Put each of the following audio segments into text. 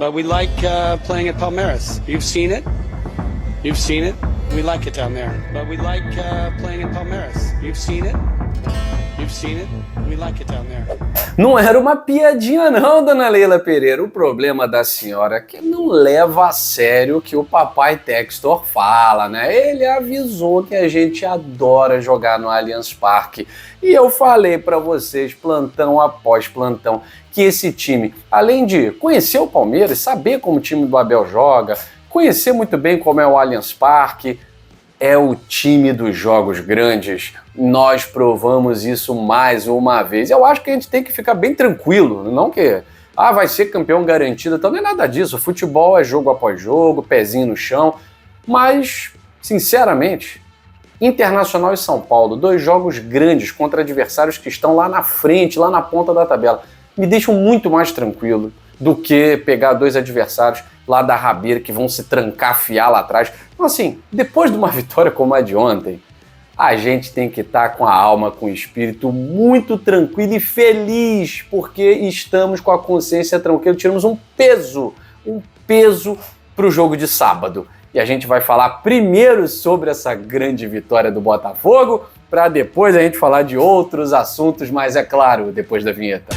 but we like playing at Palmeiras. You've seen it. You've seen it. We like it down there, but we like playing at Palmeiras. You've seen it. You've seen it. We like it down there. Não era uma piadinha não, dona Leila Pereira. O problema da senhora é que não leva a sério o que o papai Textor fala, né? Ele avisou que a gente adora jogar no Allianz Parque. E eu falei pra vocês, plantão após plantão, que esse time, além de conhecer o Palmeiras, saber como o time do Abel joga, conhecer muito bem como é o Allianz Parque, é o time dos jogos grandes. Nós provamos isso mais uma vez. Eu acho que a gente tem que ficar bem tranquilo, não que vai ser campeão garantido, então não é nada disso. O futebol é jogo após jogo, pezinho no chão, mas, sinceramente, Internacional e São Paulo, 2 jogos grandes contra adversários que estão lá na frente, lá na ponta da tabela, me deixam muito mais tranquilo do que pegar 2 adversários lá da rabeira que vão se trancafiar lá atrás. Então, assim, depois de uma vitória como a de ontem, a gente tem que estar com a alma, com o espírito muito tranquilo e feliz, porque estamos com a consciência tranquila, tiramos um peso para o jogo de sábado. E a gente vai falar primeiro sobre essa grande vitória do Botafogo, para depois a gente falar de outros assuntos, mas é claro, depois da vinheta.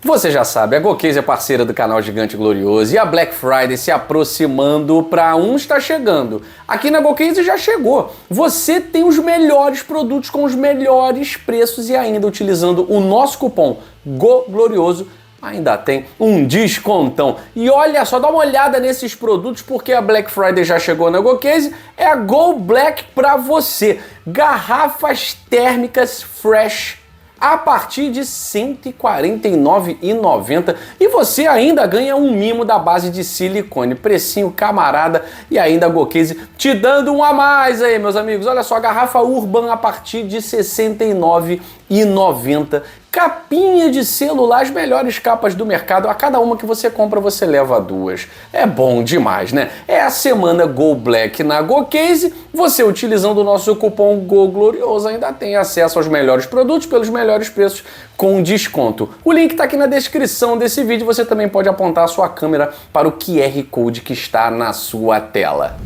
Você já sabe, a GoCase é parceira do canal Gigante Glorioso e a Black Friday se aproximando, para uns está chegando. Aqui na GoCase já chegou. Você tem os melhores produtos com os melhores preços e ainda utilizando o nosso cupom GOGLORIOSO ainda tem um descontão. E olha só, dá uma olhada nesses produtos porque a Black Friday já chegou na GoCase. É a Go Black para você. Garrafas térmicas Fresh a partir de R$ 149,90 e você ainda ganha um mimo da base de silicone, precinho camarada, e ainda a GoCase te dando um a mais aí, meus amigos. Olha só, garrafa Urban a partir de R$ 69,90. Capinha de celular, as melhores capas do mercado. A cada uma que você compra, você leva 2. É bom demais, né? É a semana Go Black na GoCase. Você, utilizando o nosso cupom GOGLORIOSO, ainda tem acesso aos melhores produtos pelos melhores preços com desconto. O link está aqui na descrição desse vídeo. Você também pode apontar a sua câmera para o QR Code que está na sua tela.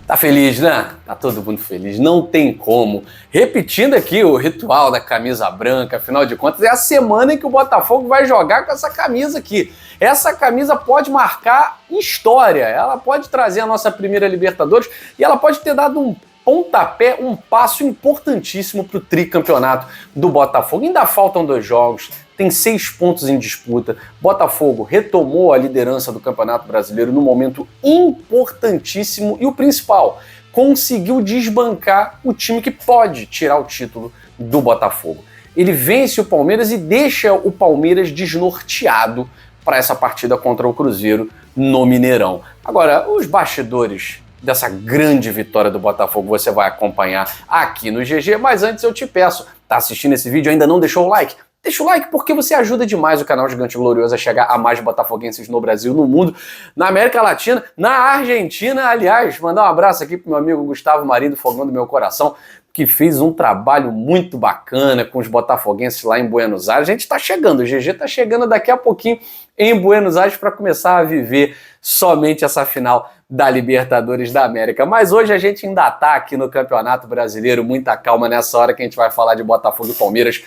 Tá feliz, né? Tá todo mundo feliz, não tem como. Repetindo aqui o ritual da camisa branca, afinal de contas, é a semana em que o Botafogo vai jogar com essa camisa aqui. Essa camisa pode marcar história, ela pode trazer a nossa primeira Libertadores e ela pode ter dado um pontapé, um passo importantíssimo para o tricampeonato do Botafogo. Ainda faltam 2 jogos, tem 6 pontos em disputa. Botafogo retomou a liderança do Campeonato Brasileiro num momento importantíssimo e o principal, conseguiu desbancar o time que pode tirar o título do Botafogo. Ele vence o Palmeiras e deixa o Palmeiras desnorteado para essa partida contra o Cruzeiro no Mineirão. Agora, os bastidores dessa grande vitória do Botafogo você vai acompanhar aqui no GG, mas antes eu te peço, tá assistindo esse vídeo e ainda não deixou o like? Deixa o like porque você ajuda demais o canal Gigante Glorioso a chegar a mais botafoguenses no Brasil, no mundo, na América Latina, na Argentina. Aliás, mandar um abraço aqui pro meu amigo Gustavo Marido, fogão do meu coração, que fez um trabalho muito bacana com os botafoguenses lá em Buenos Aires. A gente tá chegando, o GG tá chegando daqui a pouquinho em Buenos Aires para começar a viver somente essa final da Libertadores da América. Mas hoje a gente ainda tá aqui no Campeonato Brasileiro, muita calma nessa hora que a gente vai falar de Botafogo e Palmeiras.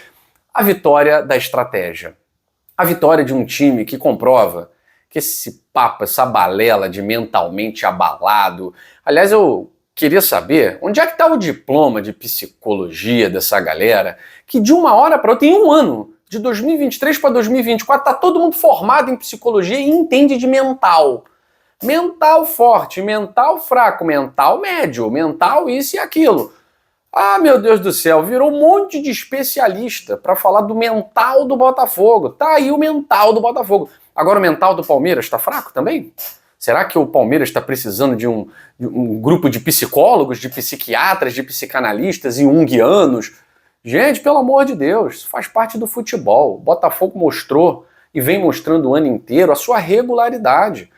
A vitória da estratégia. A vitória de um time que comprova que esse papo, essa balela de mentalmente abalado... Aliás, eu queria saber onde é que está o diploma de psicologia dessa galera que de uma hora para outra, em um ano, de 2023 para 2024, está todo mundo formado em psicologia e entende de mental. Mental forte, mental fraco, mental médio, mental isso e aquilo. Ah, meu Deus do céu, virou um monte de especialista para falar do mental do Botafogo. Tá aí o mental do Botafogo. Agora o mental do Palmeiras está fraco também? Será que o Palmeiras está precisando de um grupo de psicólogos, de psiquiatras, de psicanalistas e junguianos? Gente, pelo amor de Deus, isso faz parte do futebol. O Botafogo mostrou e vem mostrando o ano inteiro a sua regularidade.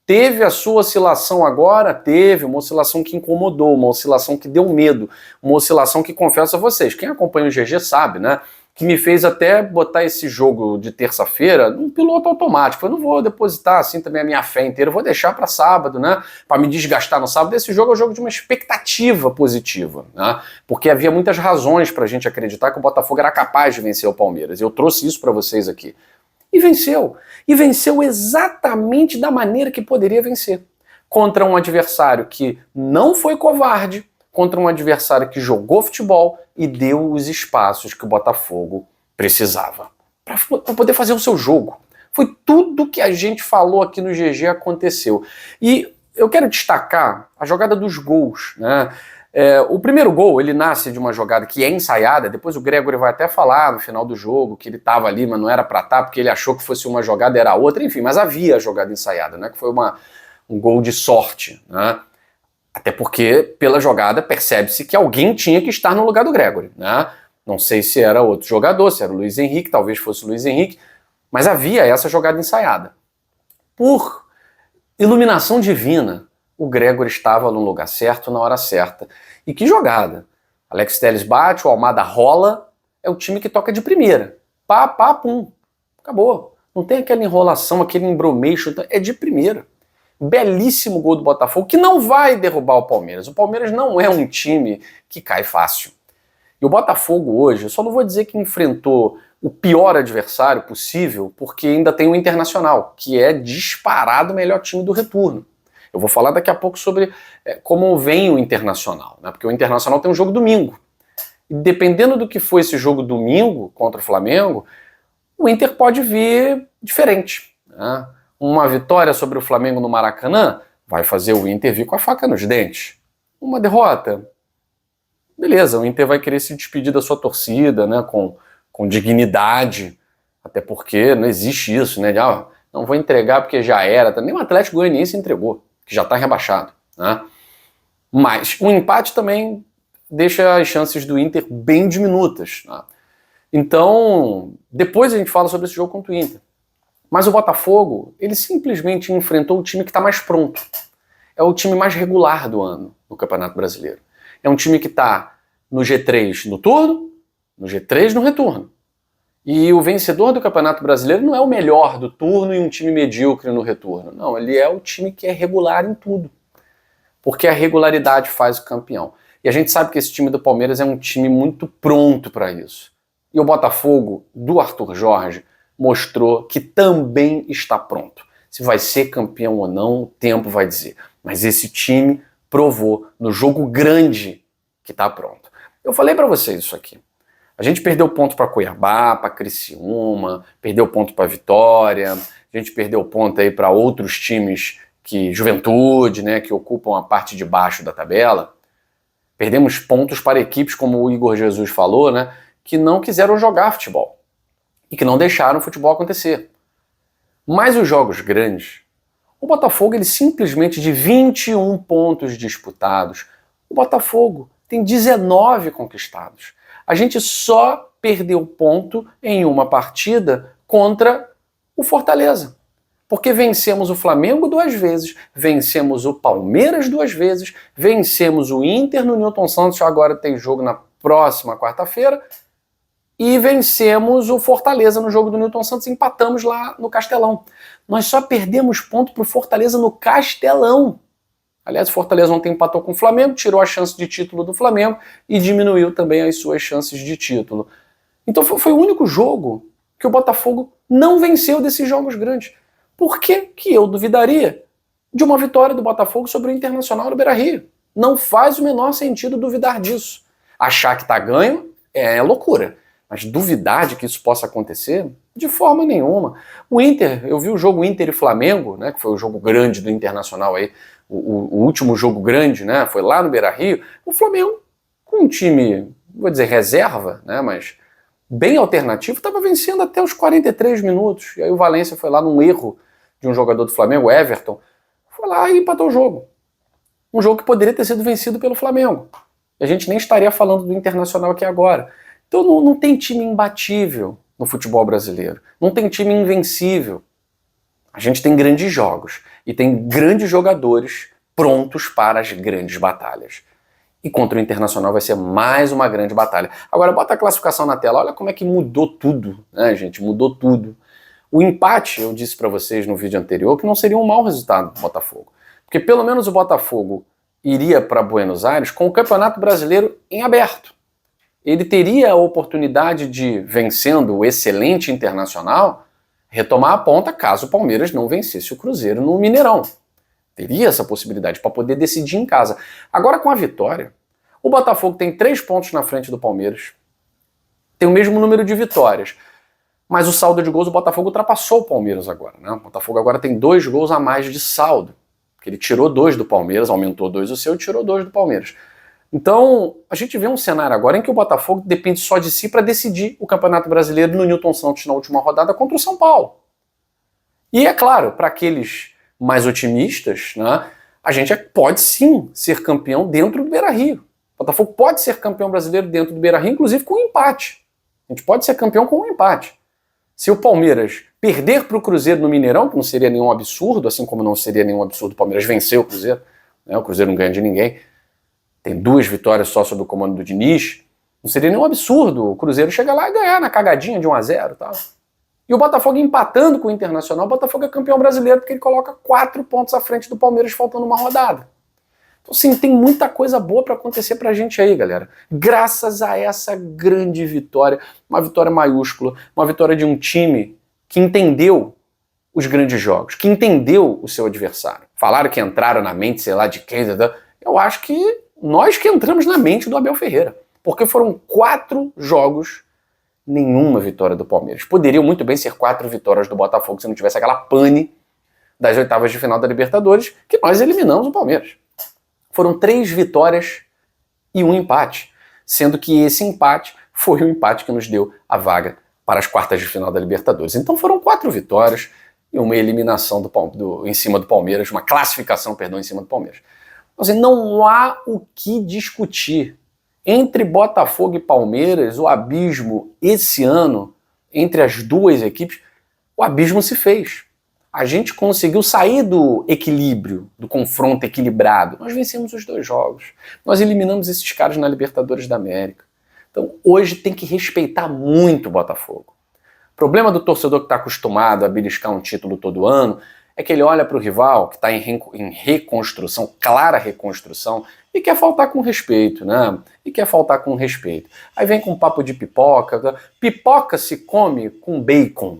Teve a sua oscilação agora? Teve, uma oscilação que incomodou, uma oscilação que deu medo, uma oscilação que, confesso a vocês, quem acompanha o GG sabe, né? que me fez até botar esse jogo de terça-feira num piloto automático. Eu não vou depositar assim também a minha fé inteira, eu vou deixar para sábado, né? Para me desgastar no sábado. Esse jogo é um jogo de uma expectativa positiva, né? Porque havia muitas razões para a gente acreditar que o Botafogo era capaz de vencer o Palmeiras. Eu trouxe isso para vocês aqui. E venceu. E venceu exatamente da maneira que poderia vencer. Contra um adversário que não foi covarde, contra um adversário que jogou futebol e deu os espaços que o Botafogo precisava para poder fazer o seu jogo. Foi tudo que a gente falou aqui no GG aconteceu. E eu quero destacar a jogada dos gols, né? O primeiro gol, ele nasce de uma jogada que é ensaiada, depois o Gregory vai até falar no final do jogo que ele estava ali, mas não era para estar, porque ele achou que fosse uma jogada, era outra, enfim, mas havia a jogada ensaiada, né? Que foi um gol de sorte, né? Até porque, pela jogada, percebe-se que alguém tinha que estar no lugar do Gregory, né? Não sei se era outro jogador, se era o Luiz Henrique, talvez fosse o Luiz Henrique, mas havia essa jogada ensaiada. Por iluminação divina, o Gregory estava no lugar certo, na hora certa. E que jogada! Alex Telles bate, o Almada rola, é o time que toca de primeira. Pá, pá, pum. Acabou. Não tem aquela enrolação, aquele embromation, é de primeira. Belíssimo gol do Botafogo, que não vai derrubar o Palmeiras. O Palmeiras não é um time que cai fácil. E o Botafogo hoje, eu só não vou dizer que enfrentou o pior adversário possível, porque ainda tem o Internacional, que é disparado o melhor time do retorno. Eu vou falar daqui a pouco sobre como vem o Internacional, né? Porque o Internacional tem um jogo domingo. E dependendo do que for esse jogo domingo contra o Flamengo, o Inter pode vir diferente, né? Uma vitória sobre o Flamengo no Maracanã vai fazer o Inter vir com a faca nos dentes. Uma derrota, beleza, o Inter vai querer se despedir da sua torcida, né, com dignidade, até porque não existe isso, né, de, não vou entregar porque já era, nem o Atlético Goianiense entregou, que já está rebaixado, né? Mas o empate também deixa as chances do Inter bem diminutas, né? Então, depois a gente fala sobre esse jogo contra o Inter. Mas o Botafogo, ele simplesmente enfrentou o time que está mais pronto. É o time mais regular do ano no Campeonato Brasileiro. É um time que está no G3 no turno, no G3 no retorno. E o vencedor do Campeonato Brasileiro não é o melhor do turno e um time medíocre no retorno. Não, ele é o time que é regular em tudo. Porque a regularidade faz o campeão. E a gente sabe que esse time do Palmeiras é um time muito pronto para isso. E o Botafogo, do Arthur Jorge, mostrou que também está pronto. Se vai ser campeão ou não, o tempo vai dizer. Mas esse time provou no jogo grande que está pronto. Eu falei para vocês isso aqui. A gente perdeu ponto para Cuiabá, para Criciúma, perdeu ponto para Vitória, a gente perdeu ponto aí para outros times que Juventude, né, que ocupam a parte de baixo da tabela. Perdemos pontos para equipes, como o Igor Jesus falou, né, que não quiseram jogar futebol e que não deixaram o futebol acontecer. Mas os jogos grandes, o Botafogo, ele simplesmente de 21 pontos disputados, o Botafogo tem 19 conquistados. A gente só perdeu ponto em uma partida contra o Fortaleza. Porque vencemos o Flamengo 2 vezes, vencemos o Palmeiras 2 vezes, vencemos o Inter no Newton Santos, agora tem jogo na próxima quarta-feira, e vencemos o Fortaleza no jogo do Newton Santos, empatamos lá no Castelão. Nós só perdemos ponto pro Fortaleza no Castelão. Aliás, o Fortaleza ontem empatou com o Flamengo, tirou a chance de título do Flamengo e diminuiu também as suas chances de título. Então foi o único jogo que o Botafogo não venceu desses jogos grandes. Por que eu duvidaria de uma vitória do Botafogo sobre o Internacional do Beira-Rio? Não faz o menor sentido duvidar disso. Achar que tá ganho é loucura. Mas duvidar de que isso possa acontecer, de forma nenhuma. O Inter, eu vi o jogo Inter e Flamengo, né, que foi o jogo grande do Internacional aí, o último jogo grande, né, foi lá no Beira-Rio. O Flamengo, com um time, vou dizer reserva, né, mas bem alternativo, estava vencendo até os 43 minutos. E aí o Valencia foi lá num erro de um jogador do Flamengo, o Everton, foi lá e empatou o jogo. Um jogo que poderia ter sido vencido pelo Flamengo. E a gente nem estaria falando do Internacional aqui agora. Então não tem time imbatível no futebol brasileiro. Não tem time invencível. A gente tem grandes jogos e tem grandes jogadores prontos para as grandes batalhas. E contra o Internacional vai ser mais uma grande batalha. Agora, bota a classificação na tela. Olha como é que mudou tudo, né, gente? Mudou tudo. O empate, eu disse para vocês no vídeo anterior, que não seria um mau resultado do Botafogo. Porque pelo menos o Botafogo iria para Buenos Aires com o Campeonato Brasileiro em aberto. Ele teria a oportunidade de, vencendo o excelente Internacional, retomar a ponta caso o Palmeiras não vencesse o Cruzeiro no Mineirão. Teria essa possibilidade para poder decidir em casa. Agora, com a vitória, o Botafogo tem 3 pontos na frente do Palmeiras, tem o mesmo número de vitórias, mas o saldo de gols, o Botafogo ultrapassou o Palmeiras agora, né? O Botafogo agora tem 2 gols a mais de saldo, porque ele tirou 2 do Palmeiras, aumentou 2 o seu e tirou 2 do Palmeiras. Então, a gente vê um cenário agora em que o Botafogo depende só de si para decidir o Campeonato Brasileiro no Newton Santos na última rodada contra o São Paulo. E é claro, para aqueles mais otimistas, né, a gente pode sim ser campeão dentro do Beira-Rio. O Botafogo pode ser campeão brasileiro dentro do Beira-Rio, inclusive com um empate. A gente pode ser campeão com um empate. Se o Palmeiras perder para o Cruzeiro no Mineirão, que não seria nenhum absurdo, assim como não seria nenhum absurdo o Palmeiras vencer o Cruzeiro, né, o Cruzeiro não ganha de ninguém, tem 2 vitórias só sob o comando do Diniz, não seria nenhum absurdo o Cruzeiro chegar lá e ganhar na cagadinha de 1-0 e tal. E o Botafogo empatando com o Internacional, o Botafogo é campeão brasileiro porque ele coloca 4 pontos à frente do Palmeiras faltando uma rodada. Então, sim, tem muita coisa boa para acontecer pra gente aí, galera. Graças a essa grande vitória, uma vitória maiúscula, uma vitória de um time que entendeu os grandes jogos, que entendeu o seu adversário. Falaram que entraram na mente, sei lá, de quem, eu acho que nós que entramos na mente do Abel Ferreira, porque foram 4 jogos, nenhuma vitória do Palmeiras. Poderiam muito bem ser 4 vitórias do Botafogo se não tivesse aquela pane das oitavas de final da Libertadores, que nós eliminamos o Palmeiras. Foram 3 vitórias e um empate, sendo que esse empate foi o empate que nos deu a vaga para as quartas de final da Libertadores. Então foram 4 vitórias e uma eliminação em cima do Palmeiras, uma classificação, perdão, em cima do Palmeiras. Então, assim, não há o que discutir. Entre Botafogo e Palmeiras, o abismo esse ano, entre as duas equipes, o abismo se fez. A gente conseguiu sair do equilíbrio, do confronto equilibrado. Nós vencemos os 2 jogos. Nós eliminamos esses caras na Libertadores da América. Então hoje tem que respeitar muito o Botafogo. O problema do torcedor que está acostumado a beliscar um título todo ano é que ele olha para o rival, que está em reconstrução, clara reconstrução, e quer faltar com respeito, né? E quer faltar com respeito. Aí vem com um papo de pipoca. Pipoca se come com bacon.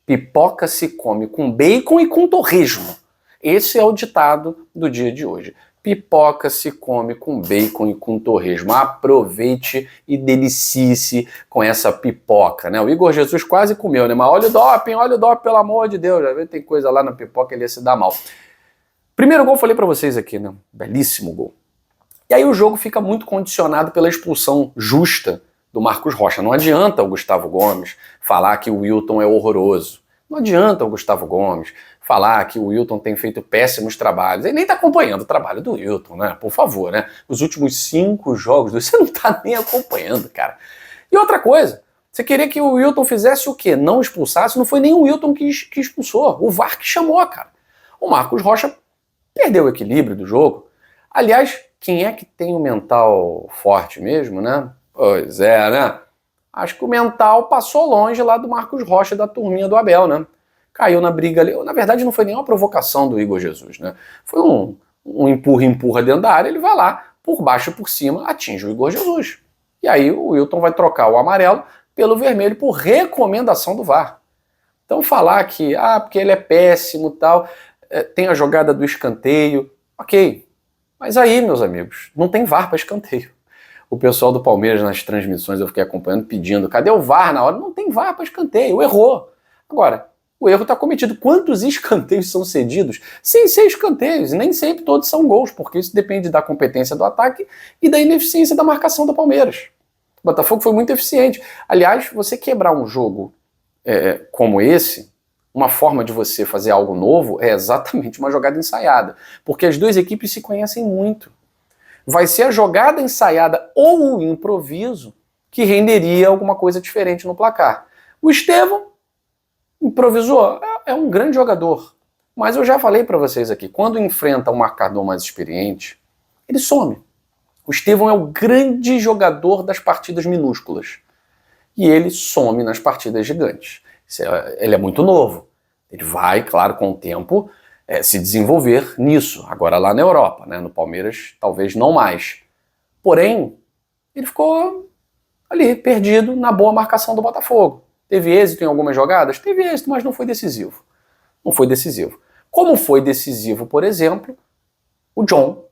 Pipoca se come com bacon e com torresmo. Esse é o ditado do dia de hoje. Pipoca se come com bacon e com torresmo. Aproveite e delicie-se com essa pipoca, né? O Igor Jesus quase comeu, né? Mas olha o doping, pelo amor de Deus. Já vê, tem coisa lá na pipoca, ele ia se dar mal. Primeiro gol, falei pra vocês aqui, né? Belíssimo gol. E aí o jogo fica muito condicionado pela expulsão justa do Marcos Rocha. Não adianta o Gustavo Gomes falar que o Wilton é horroroso. Não adianta o Gustavo Gomes falar que o Wilton tem feito péssimos trabalhos. Ele nem está acompanhando o trabalho do Wilton, né? Por favor, né? Os últimos 5 jogos, você não está nem acompanhando, cara. E outra coisa, você queria que o Wilton fizesse o quê? Não expulsasse? Não foi nem o Wilton que expulsou. O VAR que chamou, cara. O Marcos Rocha perdeu o equilíbrio do jogo. Aliás, quem é que tem o mental forte mesmo, né? Pois é, né? Acho que o mental passou longe lá do Marcos Rocha e da turminha do Abel, né? Caiu na briga ali. Na verdade, não foi nenhuma provocação do Igor Jesus, né? Foi um empurra dentro da área, ele vai lá, por baixo e por cima, atinge o Igor Jesus. E aí o Wilton vai trocar o amarelo pelo vermelho por recomendação do VAR. Então falar que, porque ele é péssimo e tal, tem a jogada do escanteio, ok. Mas aí, meus amigos, não tem VAR para escanteio. O pessoal do Palmeiras nas transmissões eu fiquei acompanhando, pedindo, cadê o VAR na hora? Não tem VAR para escanteio, errou. Agora, o erro está cometido. Quantos escanteios são cedidos? Sem ser escanteios, e nem sempre todos são gols, porque isso depende da competência do ataque e da ineficiência da marcação do Palmeiras. O Botafogo foi muito eficiente. Aliás, você quebrar um jogo como esse, uma forma de você fazer algo novo é exatamente uma jogada ensaiada, porque as duas equipes se conhecem muito. Vai ser a jogada ensaiada ou o improviso que renderia alguma coisa diferente no placar. O Estevão improvisou, é um grande jogador, mas eu já falei para vocês aqui, quando enfrenta um marcador mais experiente, ele some. O Estevão é o grande jogador das partidas minúsculas. E ele some nas partidas gigantes. Ele é muito novo. Ele vai, claro, com o tempo, se desenvolver nisso. Agora lá na Europa, né? No Palmeiras talvez não mais. Porém, ele ficou ali, perdido na boa marcação do Botafogo. Teve êxito em algumas jogadas? Teve êxito, mas não foi decisivo. Não foi decisivo. Como foi decisivo, por exemplo, o John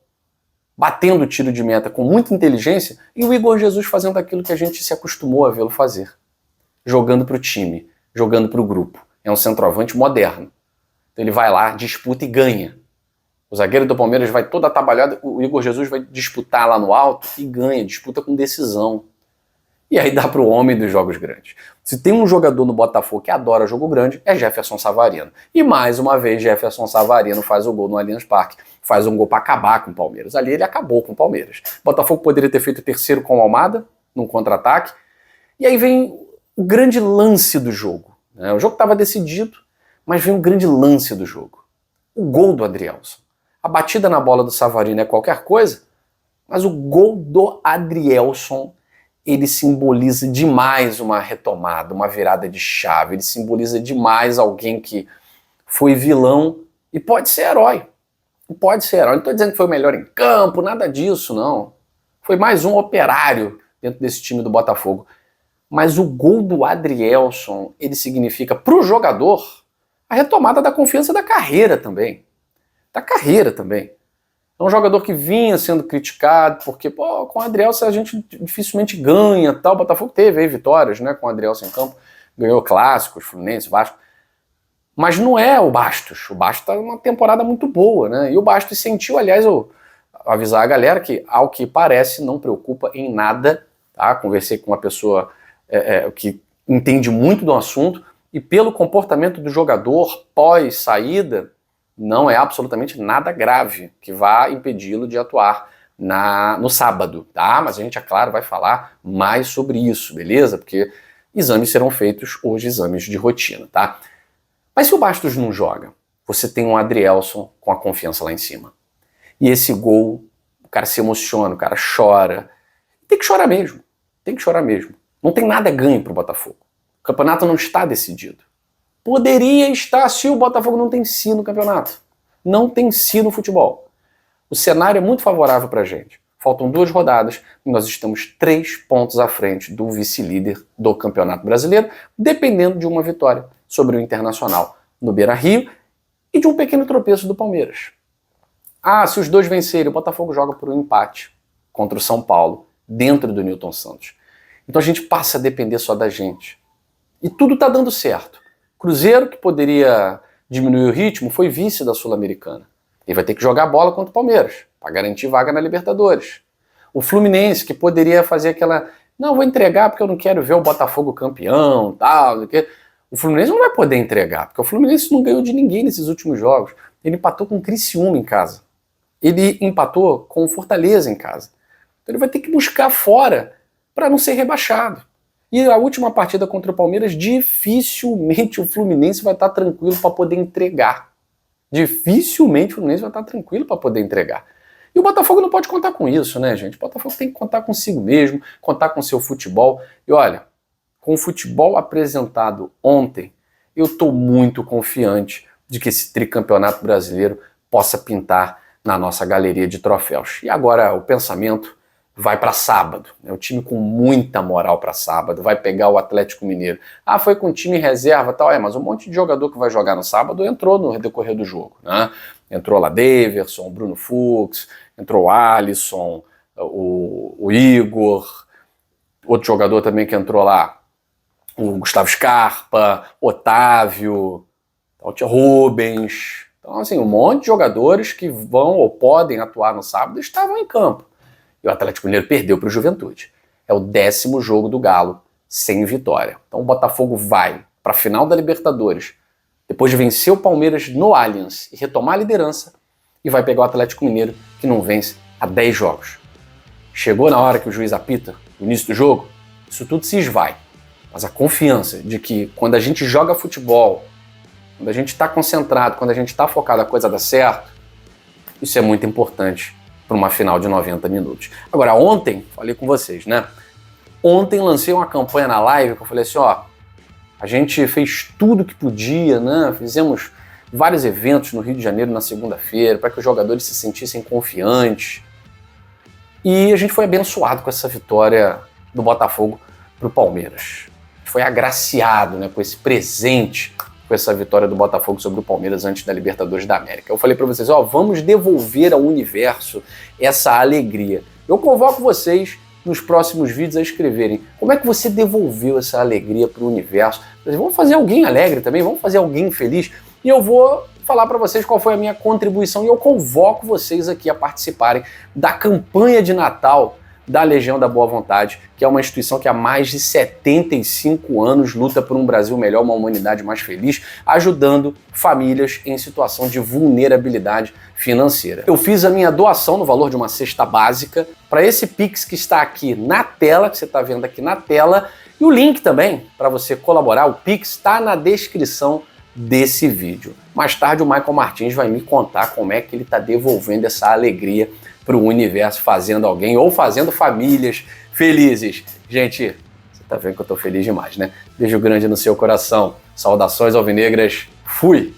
batendo o tiro de meta com muita inteligência e o Igor Jesus fazendo aquilo que a gente se acostumou a vê-lo fazer. Jogando para o time, jogando para o grupo. É um centroavante moderno. Então ele vai lá, disputa e ganha. O zagueiro do Palmeiras vai todo atabalhado, o Igor Jesus vai disputar lá no alto e ganha, disputa com decisão. E aí dá para o homem dos jogos grandes. Se tem um jogador no Botafogo que adora jogo grande, é Jefferson Savarino. E mais uma vez, Jefferson Savarino faz o gol no Allianz Parque. Faz um gol para acabar com o Palmeiras. Ali ele acabou com o Palmeiras. O Botafogo poderia ter feito o terceiro com o Almada, num contra-ataque. E aí vem o grande lance do jogo. O jogo estava decidido, mas vem um grande lance do jogo. O gol do Adrielson. A batida na bola do Savarino é qualquer coisa, mas o gol do Adrielson, ele simboliza demais uma retomada, uma virada de chave. Ele simboliza demais alguém que foi vilão e pode ser herói. Pode ser herói. Não estou dizendo que foi o melhor em campo, nada disso, não. Foi mais um operário dentro desse time do Botafogo. Mas o gol do Adrielson, ele significa para o jogador a retomada da confiança da carreira também. Da carreira também. É um jogador que vinha sendo criticado, porque com o Adrielson a gente dificilmente ganha, tal. O Botafogo teve aí vitórias, né, com o Adrielson em campo, ganhou clássicos, Fluminense, Vasco. Mas não é o Bastos. O Bastos está numa temporada muito boa, né? E o Bastos sentiu, aliás, eu avisar a galera que, ao que parece, não preocupa em nada, tá? Conversei com uma pessoa que entende muito do assunto, e pelo comportamento do jogador pós-saída, não é absolutamente nada grave que vá impedi-lo de atuar no sábado, tá? Mas a gente, é claro, vai falar mais sobre isso, beleza? Porque exames serão feitos hoje, exames de rotina, tá? Mas se o Bastos não joga, você tem um Adrielson com a confiança lá em cima. E esse gol, o cara se emociona, o cara chora. Tem que chorar mesmo, tem que chorar mesmo. Não tem nada ganho pro Botafogo. O campeonato não está decidido. Poderia estar se o Botafogo não tem si no campeonato. Não tem si no futebol. O cenário é muito favorável pra gente. Faltam 2 rodadas e nós estamos 3 pontos à frente do vice-líder do Campeonato Brasileiro, dependendo de uma vitória sobre o Internacional no Beira-Rio e de um pequeno tropeço do Palmeiras. Se os 2 vencerem, o Botafogo joga por um empate contra o São Paulo, dentro do Newton Santos. Então a gente passa a depender só da gente. E tudo tá dando certo. Cruzeiro, que poderia diminuir o ritmo, foi vice da Sul-Americana. Ele vai ter que jogar bola contra o Palmeiras, para garantir vaga na Libertadores. O Fluminense, que poderia fazer aquela... Não, vou entregar porque eu não quero ver o Botafogo campeão, tal, não quero... O Fluminense não vai poder entregar, porque o Fluminense não ganhou de ninguém nesses últimos jogos. Ele empatou com o Criciúma em casa. Ele empatou com o Fortaleza em casa. Então ele vai ter que buscar fora para não ser rebaixado. E a última partida contra o Palmeiras, dificilmente o Fluminense vai estar tranquilo para poder entregar. Dificilmente o Fluminense vai estar tranquilo para poder entregar. E o Botafogo não pode contar com isso, né, gente? O Botafogo tem que contar consigo mesmo, contar com seu futebol. E olha, com o futebol apresentado ontem, eu estou muito confiante de que esse tricampeonato brasileiro possa pintar na nossa galeria de troféus. E agora o pensamento vai para sábado. O time com muita moral para sábado, vai pegar o Atlético Mineiro. Foi com time reserva e tal. Mas um monte de jogador que vai jogar no sábado entrou no decorrer do jogo, né? Entrou lá Daverson, Bruno Fux, entrou o Alisson, o Igor, outro jogador também que entrou lá, o Gustavo Scarpa, Otávio, o Rubens. Então, assim, um monte de jogadores que vão ou podem atuar no sábado estavam em campo. E o Atlético Mineiro perdeu para o Juventude. É o 10º jogo do Galo sem vitória. Então o Botafogo vai para a final da Libertadores, depois de vencer o Palmeiras no Allianz e retomar a liderança, e vai pegar o Atlético Mineiro, que não vence há 10 jogos. Chegou na hora que o juiz apita, no início do jogo, isso tudo se esvai. Mas a confiança de que quando a gente joga futebol, quando a gente está concentrado, quando a gente está focado, a coisa dá certo, isso é muito importante para uma final de 90 minutos. Agora, ontem, falei com vocês, né? Ontem lancei uma campanha na live que eu falei assim, ó, a gente fez tudo que podia, né? Fizemos vários eventos no Rio de Janeiro na segunda-feira para que os jogadores se sentissem confiantes. E a gente foi abençoado com essa vitória do Botafogo para o Palmeiras. Foi agraciado, né, com esse presente, com essa vitória do Botafogo sobre o Palmeiras antes da Libertadores da América. Eu falei para vocês, ó, vamos devolver ao universo essa alegria. Eu convoco vocês nos próximos vídeos a escreverem como é que você devolveu essa alegria para o universo. Vamos fazer alguém alegre também, vamos fazer alguém feliz. E eu vou falar para vocês qual foi a minha contribuição e eu convoco vocês aqui a participarem da campanha de Natal da Legião da Boa Vontade, que é uma instituição que há mais de 75 anos luta por um Brasil melhor, uma humanidade mais feliz, ajudando famílias em situação de vulnerabilidade financeira. Eu fiz a minha doação no valor de uma cesta básica para esse Pix que está aqui na tela, que você está vendo aqui na tela, e o link também para você colaborar, o Pix está na descrição desse vídeo. Mais tarde o Michael Martins vai me contar como é que ele está devolvendo essa alegria para o universo, fazendo alguém ou fazendo famílias felizes. Gente, você tá vendo que eu tô feliz demais, né? Beijo grande no seu coração. Saudações alvinegras. Fui!